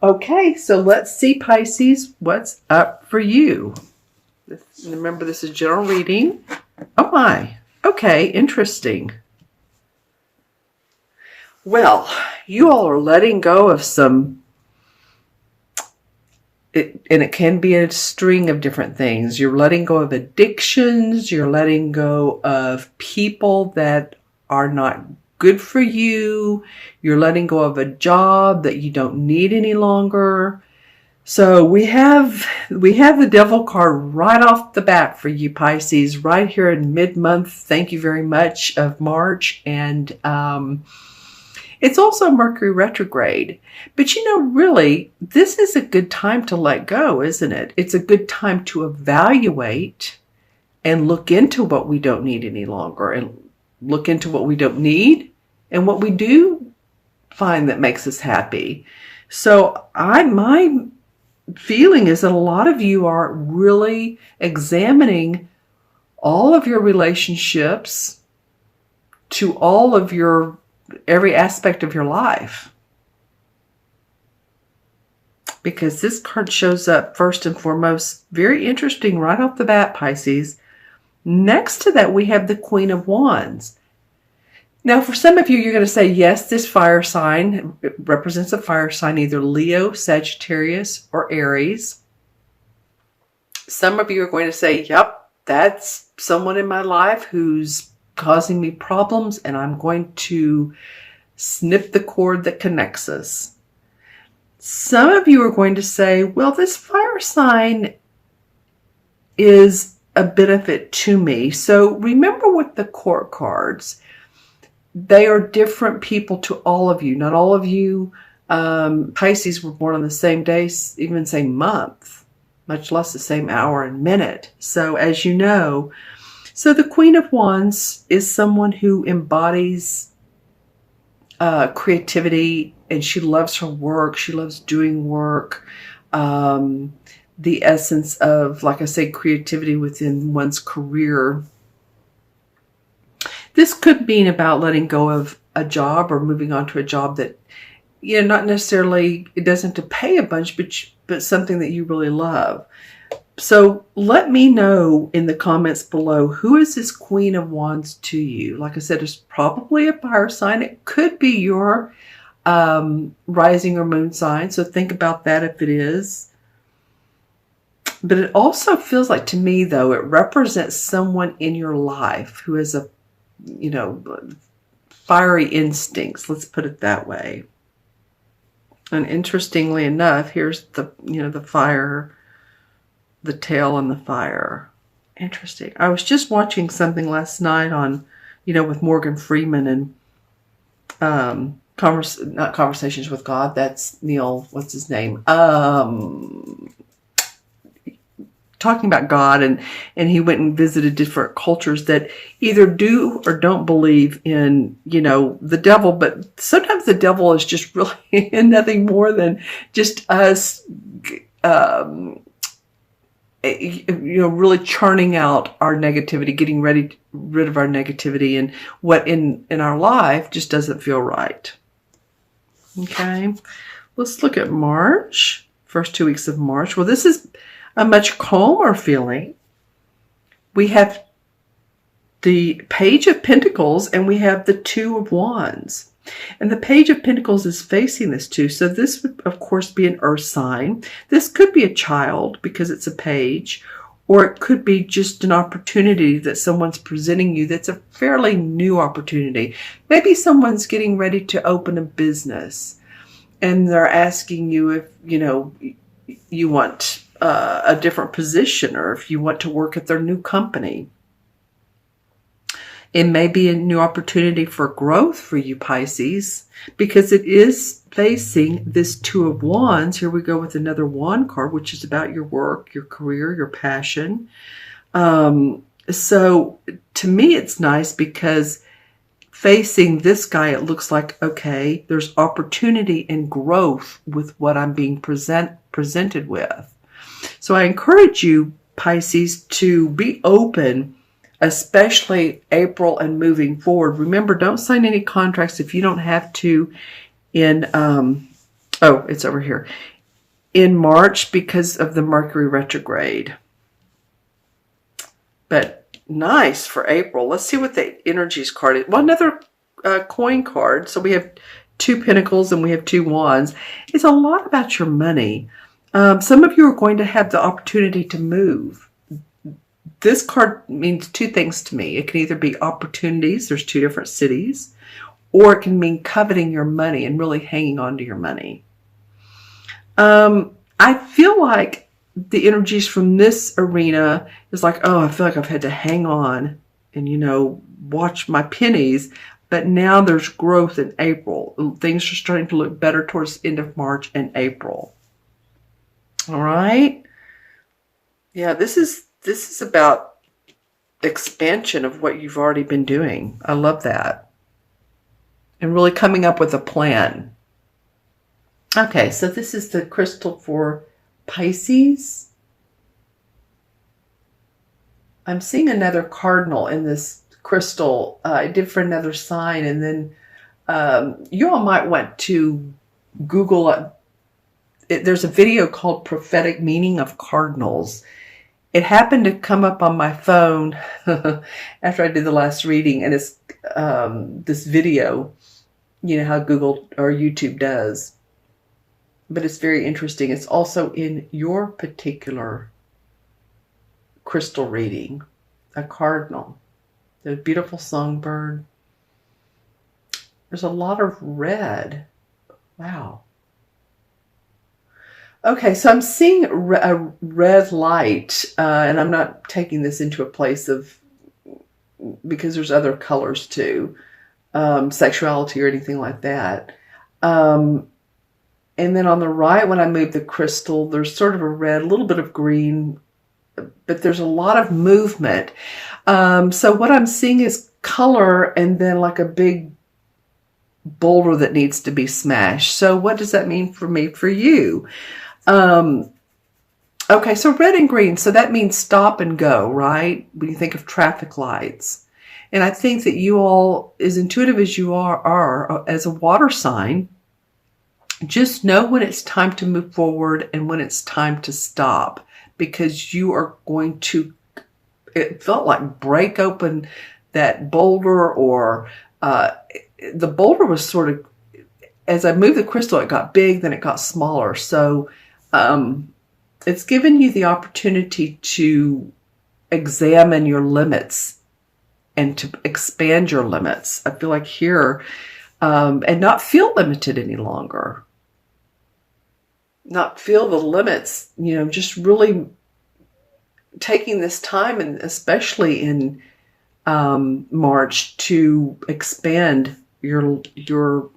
Okay, so let's see, Pisces, what's up for you. Remember, this is general reading. Oh my. Okay, interesting. Well, you all are letting go of some, and it can be a string of different things. You're letting go of addictions. You're letting go of people that are not good for you. You're letting go of a job that you don't need any longer. So we have the devil card right off the bat for you, Pisces, right here in mid-month. Thank you very much of March. And it's also Mercury retrograde. But really, this is a good time to let go, isn't it? It's a good time to evaluate and look into what we don't need any longer, and look into what we don't need and what we do find that makes us happy. So my feeling is that a lot of you are really examining all of your relationships to all of every aspect of your life. Because this card shows up first and foremost, very interesting right off the bat, Pisces. Next to that, we have the Queen of Wands. Now, for some of you, you're going to say, yes, this fire sign represents a fire sign, either Leo, Sagittarius, or Aries. Some of you are going to say, yep, that's someone in my life who's causing me problems, and I'm going to snip the cord that connects us. Some of you are going to say, well, this fire sign is a benefit to me. So remember with the court cards, they are different people to all of you. Not all of you Pisces were born on the same day, even same month, much less the same hour and minute. So as you know, so the Queen of Wands is someone who embodies creativity, and she loves her work. She loves doing work. The essence of, like I say, creativity within one's career. This could mean about letting go of a job or moving on to a job that, not necessarily, it doesn't have to pay a bunch, but something that you really love. So let me know in the comments below, who is this Queen of Wands to you? Like I said, it's probably a fire sign. It could be your rising or moon sign. So think about that if it is. But it also feels like, to me, though, it represents someone in your life who has a, fiery instincts. Let's put it that way. And interestingly enough, here's the, the fire, the tail and the fire. Interesting. I was just watching something last night on, with Morgan Freeman and not Conversations with God. That's Neil. What's his name? Talking about God, and he went and visited different cultures that either do or don't believe in, the devil. But sometimes the devil is just really nothing more than just us, really churning out our negativity, getting rid of our negativity and what in our life just doesn't feel right. Okay, let's look at March, first 2 weeks of March. Well, this is a much calmer feeling. We have the Page of Pentacles and we have the Two of Wands. And the Page of Pentacles is facing this too. So this would, of course, be an earth sign. This could be a child because it's a page, or it could be just an opportunity that someone's presenting you that's a fairly new opportunity. Maybe someone's getting ready to open a business and they're asking you if, you want a different position, or if you want to work at their new company. It may be a new opportunity for growth for you, Pisces, because it is facing this Two of Wands. Here we go with another wand card, which is about your work, your career, your passion. So to me, it's nice because facing this guy, it looks like, okay, there's opportunity and growth with what I'm being presented with. So I encourage you, Pisces, to be open, especially April and moving forward. Remember, don't sign any contracts if you don't have to in Oh, it's over here. In March because of the Mercury retrograde. But nice for April. Let's see what the energies card is. Well, another coin card. So we have 2 pentacles and we have 2 wands. It's a lot about your money. Some of you are going to have the opportunity to move. This card means 2 things to me. It can either be opportunities. There's 2 different cities. Or it can mean coveting your money and really hanging on to your money. I feel like the energies from this arena is like, oh, I feel like I've had to hang on and, watch my pennies. But now there's growth in April. Things are starting to look better towards the end of March and April. All right. Yeah, this is about expansion of what you've already been doing. I love that. And really coming up with a plan. Okay, so this is the crystal for Pisces. I'm seeing another cardinal in this crystal. I did for another sign, and then you all might want to Google it. There's a video called Prophetic Meaning of Cardinals. It happened to come up on my phone after I did the last reading, and it's this video, how Google or YouTube does. But it's very interesting. It's also in your particular crystal reading, a cardinal, the beautiful songbird. There's a lot of red. Wow. Okay, so I'm seeing a red light, and I'm not taking this into a place of, because there's other colors too, sexuality or anything like that. And then on the right, when I move the crystal, there's sort of a red, a little bit of green, but there's a lot of movement. So what I'm seeing is color and then like a big boulder that needs to be smashed. So what does that mean for me, for you? Okay, so red and green. So that means stop and go, right? When you think of traffic lights. And I think that you all, as intuitive as you are as a water sign, just know when it's time to move forward and when it's time to stop, because you are going to, it felt like, break open that boulder, or the boulder was sort of, as I moved the crystal, it got big, then it got smaller. So it's given you the opportunity to examine your limits and to expand your limits. I feel like here, and not feel limited any longer. Not feel the limits, just really taking this time, and especially in March, to expand your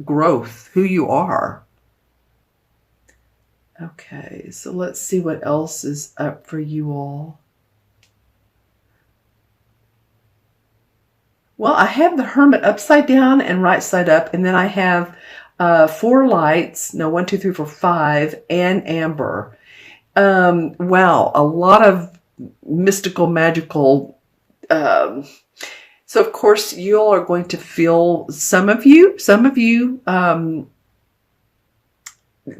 growth, who you are. Okay, so let's see what else is up for you all. Well, I have the Hermit upside down and right side up, and then I have 4 lights, 1, 2, 3, 4, 5, and amber. Wow, a lot of mystical, magical. So of course you all are going to feel, some of you,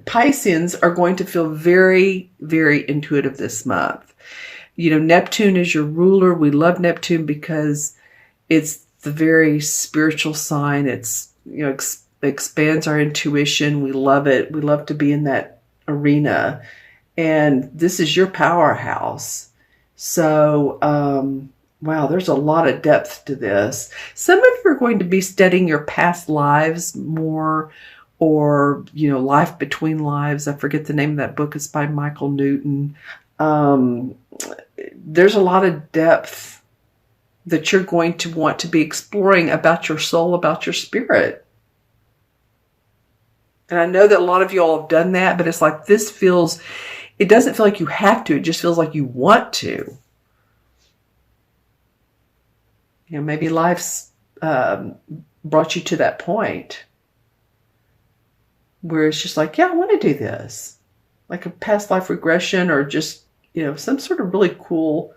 Pisceans are going to feel very, very intuitive this month. Neptune is your ruler. We love Neptune because it's the very spiritual sign. It's, expands our intuition. We love it. We love to be in that arena. And this is your powerhouse. So, wow, there's a lot of depth to this. Some of you are going to be studying your past lives more, or, Life Between Lives. I forget the name of that book. It's by Michael Newton. There's a lot of depth that you're going to want to be exploring about your soul, about your spirit. And I know that a lot of you all have done that, but it's like it doesn't feel like you have to. It just feels like you want to. Maybe life's brought you to that point where it's just like, yeah, I want to do this. Like a past life regression, or just, some sort of really cool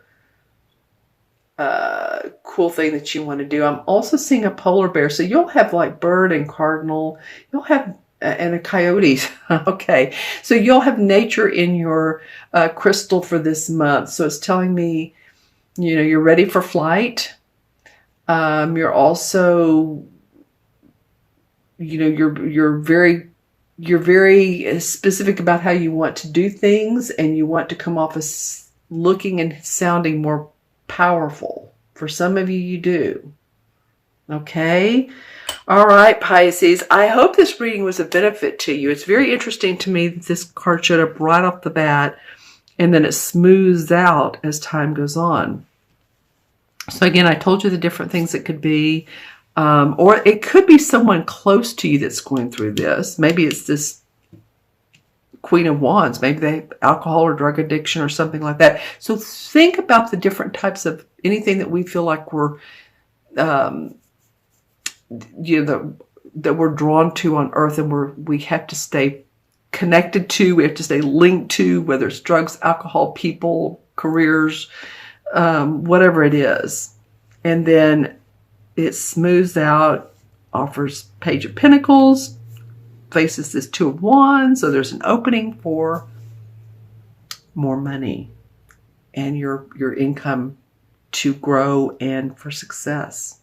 thing that you want to do. I'm also seeing a polar bear. So you'll have like bird and cardinal. You'll have and a coyote. Okay. So you'll have nature in your crystal for this month. So it's telling me, you're ready for flight. You're also, you're very specific about how you want to do things, and you want to come off as looking and sounding more powerful. For some of you, you do. Okay. All right, Pisces. I hope this reading was a benefit to you. It's very interesting to me that this card showed up right off the bat, and then it smooths out as time goes on. So again, I told you the different things it could be. Or it could be someone close to you that's going through this. Maybe it's this Queen of Wands. Maybe they have alcohol or drug addiction or something like that. So think about the different types of anything that we feel like we're, that we're drawn to on Earth, and we have to stay connected to. We have to stay linked to, whether it's drugs, alcohol, people, careers, whatever it is. And then it smooths out, offers Page of Pentacles, faces this Two of Wands. So there's an opening for more money and your income to grow and for success.